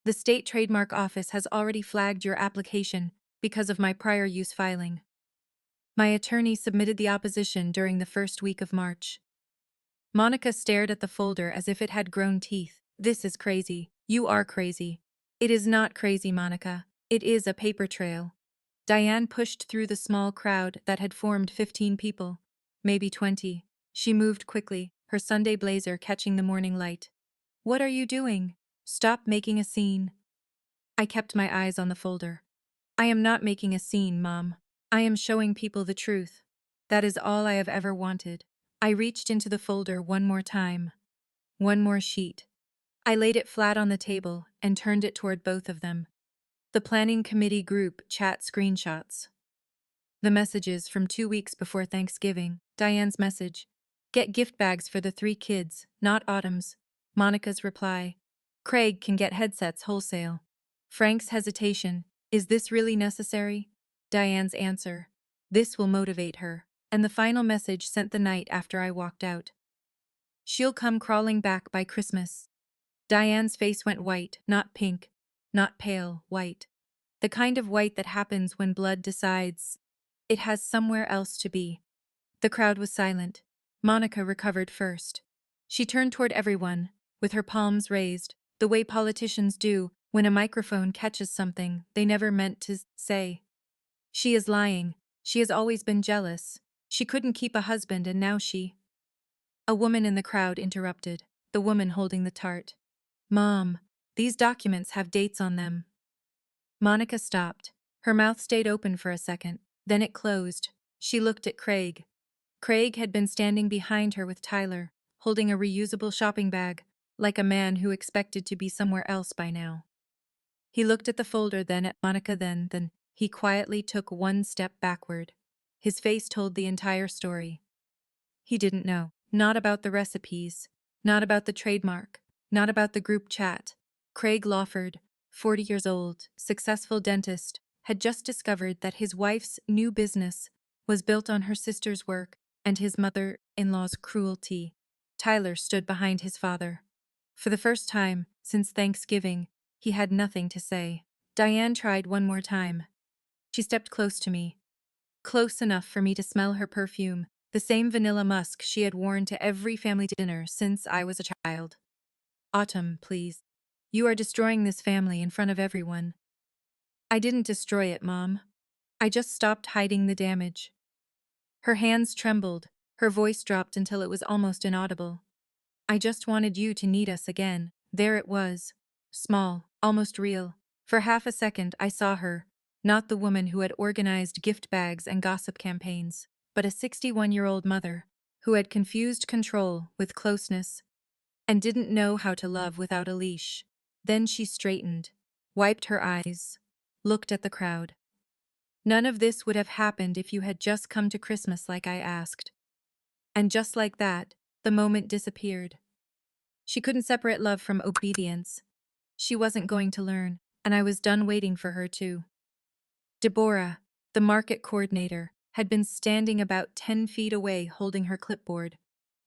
The state trademark office has already flagged your application because of my prior use filing. My attorney submitted the opposition during the first week of March. Monica stared at the folder as if it had grown teeth. This is crazy. You are crazy. It is not crazy, Monica. It is a paper trail. Diane pushed through the small crowd that had formed 15 people, maybe 20. She moved quickly, her Sunday blazer catching the morning light. What are you doing? Stop making a scene. I kept my eyes on the folder. I am not making a scene, Mom. I am showing people the truth. That is all I have ever wanted. I reached into the folder one more time. One more sheet. I laid it flat on the table and turned it toward both of them. The planning committee group chat screenshots. The messages from 2 weeks before Thanksgiving. Diane's message. Get gift bags for the 3 kids, not Autumn's. Monica's reply. Craig can get headsets wholesale. Frank's hesitation. Is this really necessary? Diane's answer. This will motivate her. And the final message sent the night after I walked out. She'll come crawling back by Christmas. Diane's face went white, not pink, not pale, white. The kind of white that happens when blood decides it has somewhere else to be. The crowd was silent. Monica recovered first. She turned toward everyone, with her palms raised, the way politicians do when a microphone catches something they never meant to say. She is lying. She has always been jealous. She couldn't keep a husband and now she... A woman in the crowd interrupted, the woman holding the tart. Mom, these documents have dates on them. Monica stopped. Her mouth stayed open for a second, then it closed. She looked at Craig. Craig had been standing behind her with Tyler, holding a reusable shopping bag, like a man who expected to be somewhere else by now. He looked at the folder, then at Monica, then he quietly took one step backward. His face told the entire story. He didn't know. Not about the recipes, not about the trademark, not about the group chat. Craig Lawford, 40 years old, successful dentist, had just discovered that his wife's new business was built on her sister's work and his mother-in-law's cruelty. Tyler stood behind his father. For the first time since Thanksgiving, he had nothing to say. Diane tried one more time. She stepped close to me, close enough for me to smell her perfume, the same vanilla musk she had worn to every family dinner since I was a child. Autumn, please. You are destroying this family in front of everyone. I didn't destroy it, Mom. I just stopped hiding the damage. Her hands trembled, her voice dropped until it was almost inaudible. I just wanted you to need us again. There it was. Small, almost real. For half a second I saw her, not the woman who had organized gift bags and gossip campaigns, but a 61-year-old mother who had confused control with closeness and didn't know how to love without a leash. Then she straightened, wiped her eyes, looked at the crowd. None of this would have happened if you had just come to Christmas like I asked. And just like that, the moment disappeared. She couldn't separate love from obedience. She wasn't going to learn, and I was done waiting for her to. Deborah, the market coordinator, had been standing about 10 feet away holding her clipboard.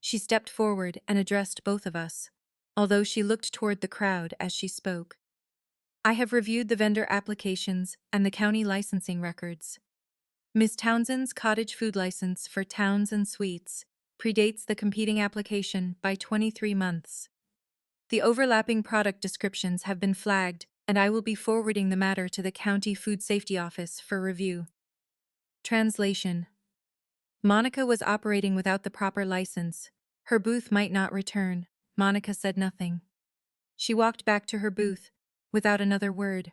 She stepped forward and addressed both of us, although she looked toward the crowd as she spoke. I have reviewed the vendor applications and the county licensing records. Ms. Townsend's cottage food license for Towns and Sweets predates the competing application by 23 months. The overlapping product descriptions have been flagged, and I will be forwarding the matter to the County Food Safety Office for review. Translation: Monica was operating without the proper license. Her booth might not return. Monica said nothing. She walked back to her booth, without another word.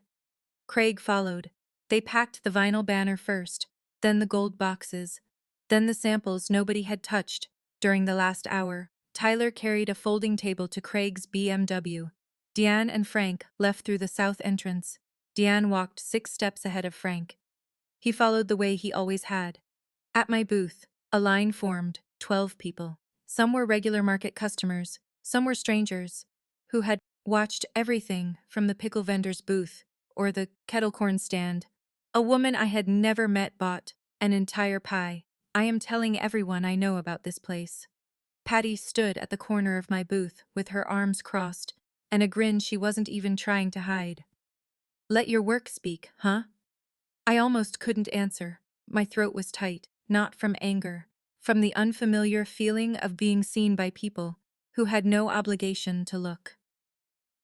Craig followed. They packed the vinyl banner first, then the gold boxes, then the samples nobody had touched during the last hour. Tyler carried a folding table to Craig's BMW. Deanne and Frank left through the south entrance. Deanne walked 6 steps ahead of Frank. He followed the way he always had. At my booth, a line formed, 12 people. Some were regular market customers, some were strangers, who had watched everything from the pickle vendor's booth or the kettle corn stand. A woman I had never met bought an entire pie. I am telling everyone I know about this place. Patty stood at the corner of my booth with her arms crossed and a grin she wasn't even trying to hide. Let your work speak, huh? I almost couldn't answer. My throat was tight, not from anger, from the unfamiliar feeling of being seen by people who had no obligation to look.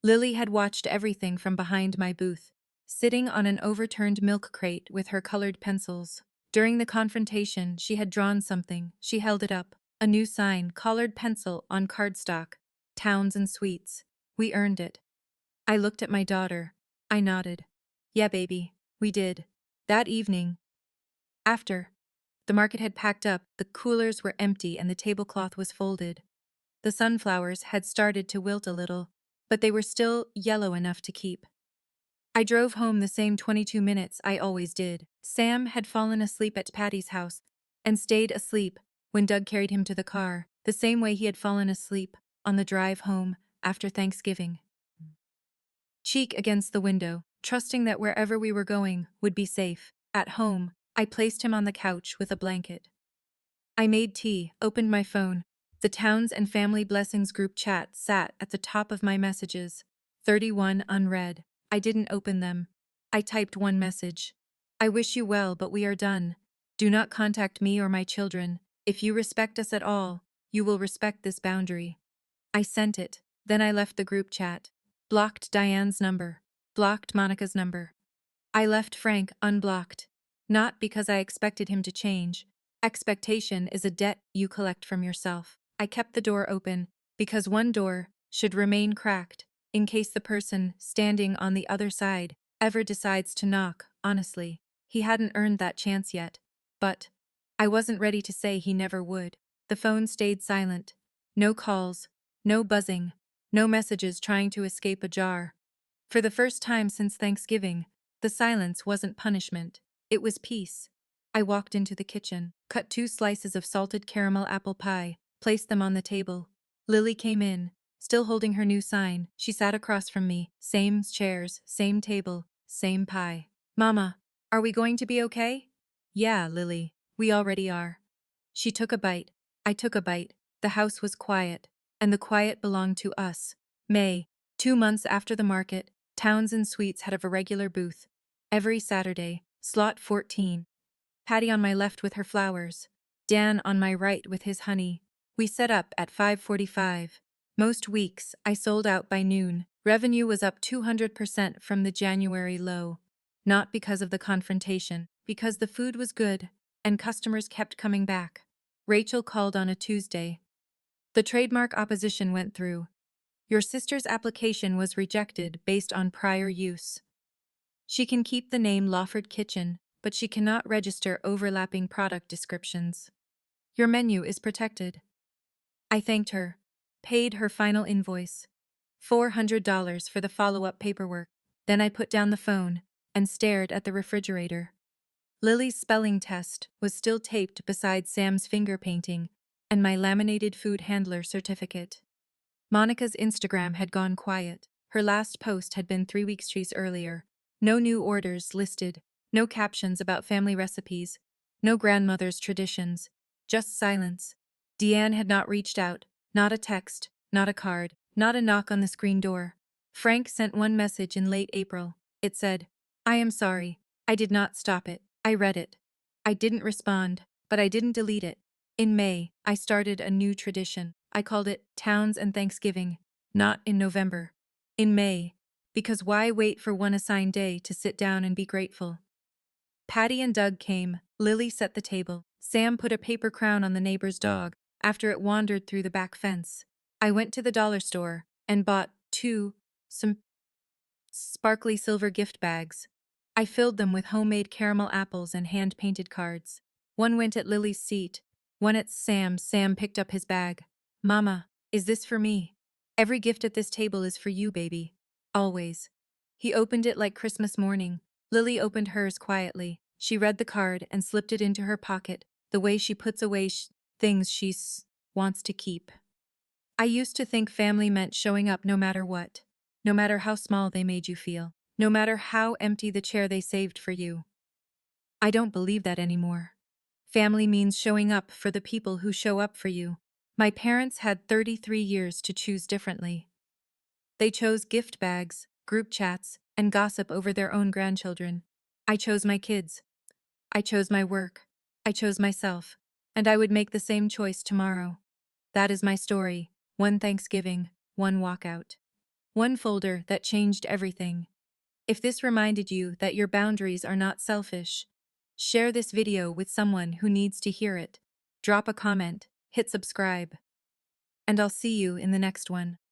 Lily had watched everything from behind my booth, sitting on an overturned milk crate with her colored pencils. During the confrontation, she had drawn something. She held it up. A new sign, colored pencil on cardstock. Towns and Sweets. We earned it. I looked at my daughter. I nodded. Yeah, baby, we did. That evening, after the market had packed up, the coolers were empty and the tablecloth was folded. The sunflowers had started to wilt a little, but they were still yellow enough to keep. I drove home the same 22 minutes I always did. Sam had fallen asleep at Patty's house and stayed asleep when Doug carried him to the car, the same way he had fallen asleep on the drive home after Thanksgiving. Cheek against the window, trusting that wherever we were going would be safe. At home, I placed him on the couch with a blanket. I made tea, opened my phone. The Towns and Family Blessings group chat sat at the top of my messages. 31 unread. I didn't open them. I typed one message. I wish you well, but we are done. Do not contact me or my children. If you respect us at all, you will respect this boundary. I sent it. Then I left the group chat. Blocked Diane's number. Blocked Monica's number. I left Frank unblocked. Not because I expected him to change. Expectation is a debt you collect from yourself. I kept the door open because one door should remain cracked in case the person standing on the other side ever decides to knock. Honestly, he hadn't earned that chance yet, but I wasn't ready to say he never would. The phone stayed silent. No calls, no buzzing, no messages trying to escape a jar. For the first time since Thanksgiving, the silence wasn't punishment. It was peace. I walked into the kitchen, cut 2 slices of salted caramel apple pie, placed them on the table. Lily came in, Still holding her new sign, she sat across from me. Same chairs, same table, same pie. Mama, are we going to be okay? Yeah, Lily, we already are. She took a bite. I took a bite. The house was quiet, and the quiet belonged to us. May, 2 months after the market, Towns and Sweets had a regular booth. Every Saturday, slot 14. Patty on my left with her flowers. Dan on my right with his honey. We set up at 5:45. Most weeks, I sold out by noon. Revenue was up 200% from the January low. Not because of the confrontation, because the food was good, and customers kept coming back. Rachel called on a Tuesday. The trademark opposition went through. Your sister's application was rejected based on prior use. She can keep the name Lawford Kitchen, but she cannot register overlapping product descriptions. Your menu is protected. I thanked her, paid her final invoice, $400 for the follow-up paperwork. Then I put down the phone and stared at the refrigerator. Lily's spelling test was still taped beside Sam's finger painting and my laminated food handler certificate. Monica's Instagram had gone quiet. Her last post had been 3 weeks earlier. No new orders listed, no captions about family recipes, no grandmother's traditions, just silence. Deanne had not reached out, not a text, not a card, not a knock on the screen door. Frank sent one message in late April. It said, I am sorry, I did not stop it. I read it. I didn't respond, but I didn't delete it. In May, I started a new tradition. I called it Towns and Thanksgiving, not in November. In May, because why wait for one assigned day to sit down and be grateful? Patty and Doug came. Lily set the table. Sam put a paper crown on the neighbor's dog after it wandered through the back fence. I went to the dollar store and bought some sparkly silver gift bags. I filled them with homemade caramel apples and hand-painted cards. One went at Lily's seat, one at Sam's. Sam picked up his bag. Mama, is this for me? Every gift at this table is for you, baby. Always. He opened it like Christmas morning. Lily opened hers quietly. She read the card and slipped it into her pocket, the way she puts away things she wants to keep. I used to think family meant showing up no matter what, no matter how small they made you feel, no matter how empty the chair they saved for you. I don't believe that anymore. Family means showing up for the people who show up for you. My parents had 33 years to choose differently. They chose gift bags, group chats, and gossip over their own grandchildren. I chose my kids. I chose my work. I chose myself. And I would make the same choice tomorrow. That is my story. One Thanksgiving, one walkout. One folder that changed everything. If this reminded you that your boundaries are not selfish, share this video with someone who needs to hear it. Drop a comment, hit subscribe. And I'll see you in the next one.